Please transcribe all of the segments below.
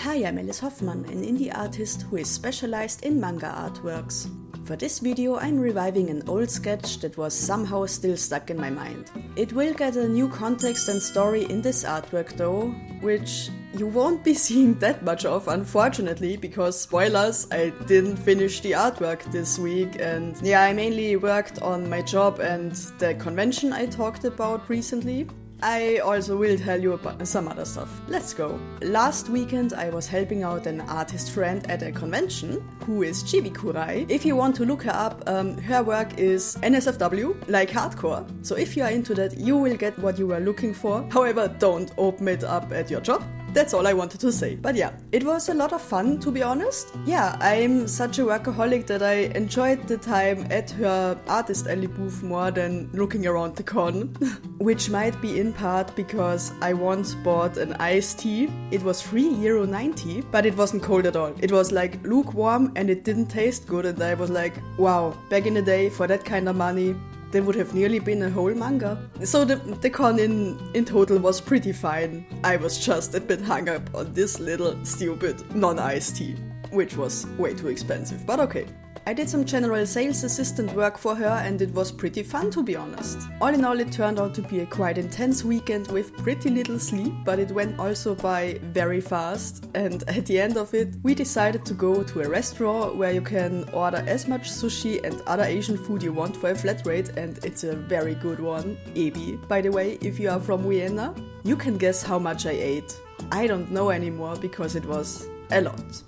Hi, I'm Alice Hoffmann, an indie artist who is specialized in manga artworks. For this video I'm reviving an old sketch that was somehow still stuck in my mind. It will get a new context and story in this artwork though, which you won't be seeing that much of unfortunately, because spoilers, I didn't finish the artwork this week and yeah, I mainly worked on my job and the convention I talked about recently. I also will tell you about some other stuff. Let's go. Last weekend I was helping out an artist friend at a convention who is Chibi Kurai. If you want to look her up, her work is NSFW, like hardcore. So if you are into that, you will get what you were looking for. However, don't open it up at your job. That's all I wanted to say. But yeah, it was a lot of fun, to be honest. Yeah, I'm such a workaholic that I enjoyed the time at her artist alley booth more than looking around the con. Which might be in part because I once bought an iced tea. It was €3.90, but it wasn't cold at all. It was like lukewarm and it didn't taste good, and I was like, wow, back in the day, for that kind of money, there would have nearly been a whole manga. So the con in total was pretty fine. I was just a bit hung up on this little stupid non-iced tea, which was way too expensive, but okay. I did some general sales assistant work for her and it was pretty fun, to be honest. All in all, it turned out to be a quite intense weekend with pretty little sleep, but it went also by very fast, and at the end of it we decided to go to a restaurant where you can order as much sushi and other Asian food you want for a flat rate, and it's a very good one. Ebi. By the way, if you are from Vienna, you can guess how much I ate. I don't know anymore because it was a lot.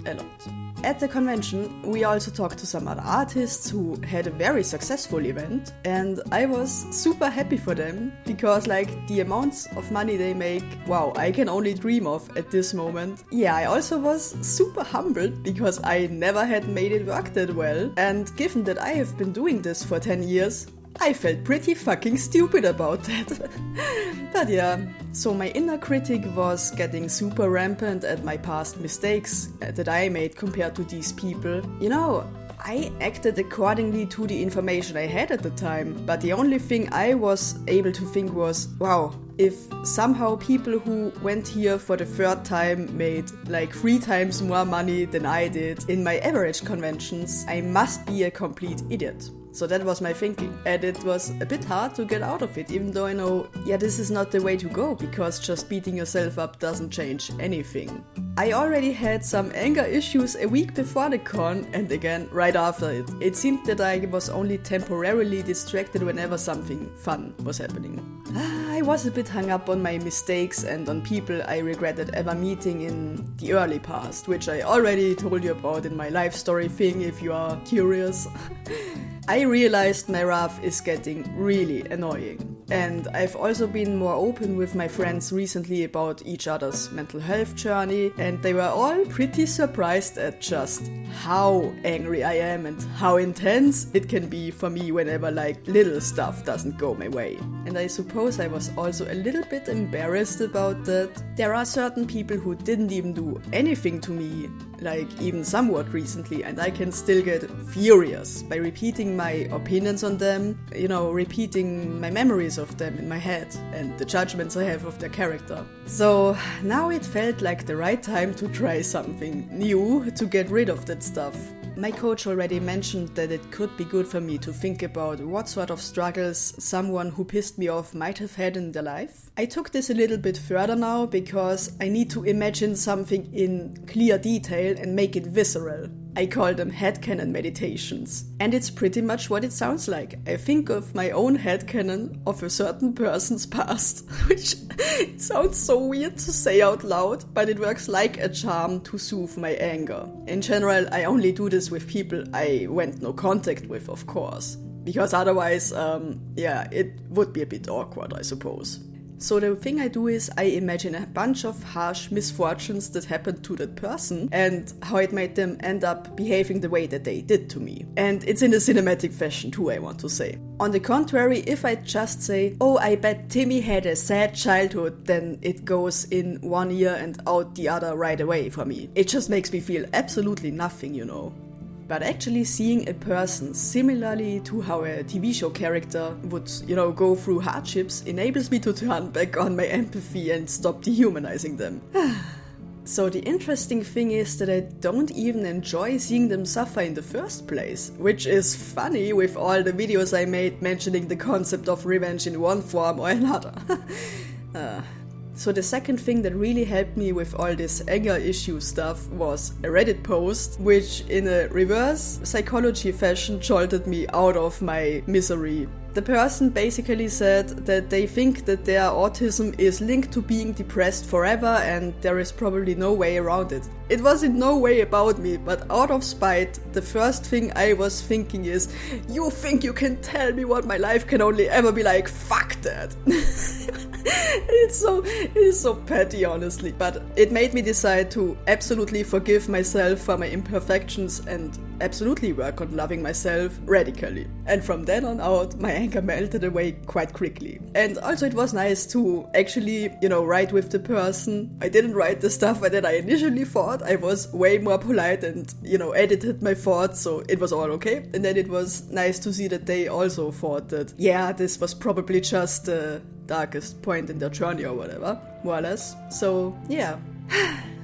A lot. At the convention, we also talked to some other artists who had a very successful event, and I was super happy for them because like the amounts of money they make, wow, I can only dream of at this moment. Yeah, I also was super humbled because I never had made it work that well, and given that I have been doing this for 10 years, I felt pretty fucking stupid about that. But yeah, so my inner critic was getting super rampant at my past mistakes that I made compared to these people. You know, I acted accordingly to the information I had at the time, but the only thing I was able to think was, wow, if somehow people who went here for the third time made like 3 times more money than I did in my average conventions, I must be a complete idiot. So that was my thinking, and it was a bit hard to get out of it, even though I know, yeah, this is not the way to go, because just beating yourself up doesn't change anything. I already had some anger issues a week before the con, and again right after it. It seemed that I was only temporarily distracted whenever something fun was happening. I was a bit hung up on my mistakes and on people I regretted ever meeting in the early past, which I already told you about in my life story thing if you are curious. I realized my wrath is getting really annoying. And I've also been more open with my friends recently about each other's mental health journey, and they were all pretty surprised at just how angry I am and how intense it can be for me whenever like little stuff doesn't go my way. And I suppose I was also a little bit embarrassed about that. There are certain people who didn't even do anything to me, like even somewhat recently, and I can still get furious by repeating my opinions on them, you know, repeating my memories of them in my head and the judgments I have of their character. So now it felt like the right time to try something new to get rid of that stuff. My coach already mentioned that it could be good for me to think about what sort of struggles someone who pissed me off might have had in their life. I took this a little bit further now because I need to imagine something in clear detail and make it visceral. I call them headcanon meditations. And it's pretty much what it sounds like. I think of my own headcanon of a certain person's past, which it sounds so weird to say out loud, but it works like a charm to soothe my anger. In general, I only do this with people I went no contact with, of course. Because otherwise, it would be a bit awkward, I suppose. So the thing I do is I imagine a bunch of harsh misfortunes that happened to that person and how it made them end up behaving the way that they did to me. And it's in a cinematic fashion too, I want to say. On the contrary, if I just say, oh, I bet Timmy had a sad childhood, then it goes in one ear and out the other right away for me. It just makes me feel absolutely nothing, you know. But actually seeing a person similarly to how a TV show character would, go through hardships enables me to turn back on my empathy and stop dehumanizing them. So the interesting thing is that I don't even enjoy seeing them suffer in the first place, which is funny with all the videos I made mentioning the concept of revenge in one form or another. So the second thing that really helped me with all this anger issue stuff was a Reddit post, which in a reverse psychology fashion jolted me out of my misery. The person basically said that they think that their autism is linked to being depressed forever and there is probably no way around it. It was in no way about me, but out of spite, the first thing I was thinking is, you think you can tell me what my life can only ever be like? Fuck that! It is so petty, honestly. But it made me decide to absolutely forgive myself for my imperfections and absolutely work on loving myself radically. And from then on out, my anger melted away quite quickly. And also it was nice to actually, write with the person. I didn't write the stuff that I initially thought. I was way more polite and, edited my thoughts, so it was all okay. And then it was nice to see that they also thought that, yeah, this was probably just the darkest point in their journey or whatever, more or less. So, yeah.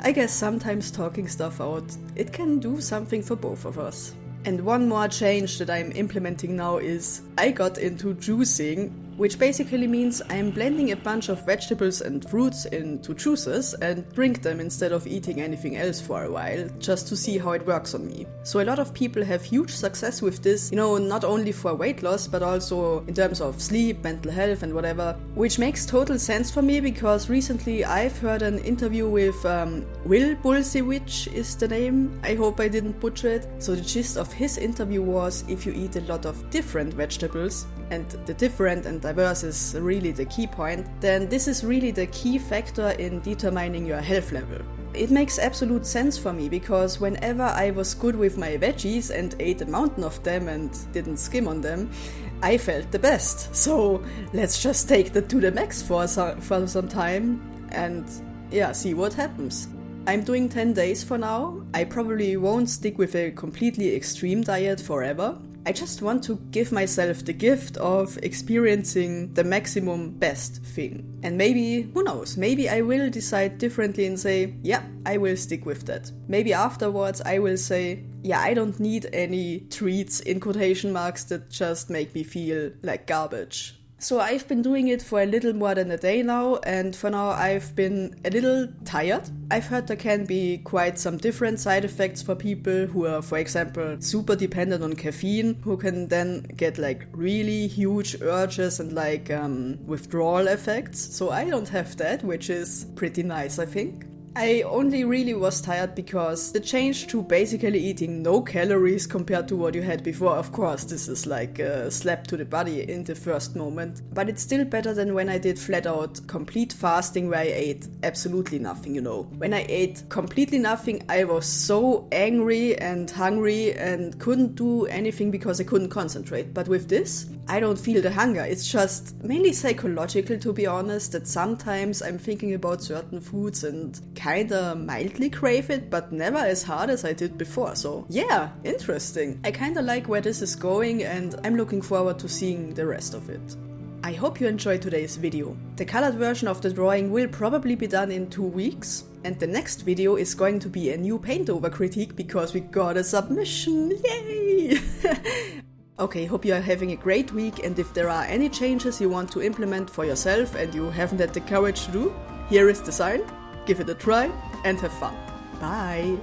I guess sometimes talking stuff out, it can do something for both of us. And one more change that I'm implementing now is I got into juicing, which basically means I'm blending a bunch of vegetables and fruits into juices and drink them instead of eating anything else for a while, just to see how it works on me. So a lot of people have huge success with this, not only for weight loss, but also in terms of sleep, mental health and whatever, which makes total sense for me because recently I've heard an interview with Will Bulsiewicz is the name. I hope I didn't butcher it. So the gist of his interview was if you eat a lot of different vegetables, and the different and diverse is really the key point, then this is really the key factor in determining your health level. It makes absolute sense for me because whenever I was good with my veggies and ate a mountain of them and didn't skim on them, I felt the best. So let's just take that to the max for some time and see what happens. I'm doing 10 days for now. I probably won't stick with a completely extreme diet forever. I just want to give myself the gift of experiencing the maximum best thing. And maybe, who knows, maybe I will decide differently and say, yeah, I will stick with that. Maybe afterwards I will say, yeah, I don't need any treats in quotation marks that just make me feel like garbage. So I've been doing it for a little more than a day now, and for now I've been a little tired. I've heard there can be quite some different side effects for people who are, for example, super dependent on caffeine, who can then get really huge urges and withdrawal effects. So I don't have that, which is pretty nice, I think. I only really was tired because the change to basically eating no calories compared to what you had before, of course, this is like a slap to the body in the first moment. But it's still better than when I did flat out complete fasting where I ate absolutely nothing, When I ate completely nothing, I was so angry and hungry and couldn't do anything because I couldn't concentrate. But with this, I don't feel the hunger. It's just mainly psychological, to be honest, that sometimes I'm thinking about certain foods and kinda mildly crave it, but never as hard as I did before. So yeah, interesting. I kinda like where this is going and I'm looking forward to seeing the rest of it. I hope you enjoyed today's video. The colored version of the drawing will probably be done in 2 weeks. And the next video is going to be a new paint over critique because we got a submission. Yay! Okay, hope you are having a great week, and if there are any changes you want to implement for yourself and you haven't had the courage to do, here is the sign, give it a try and have fun. Bye!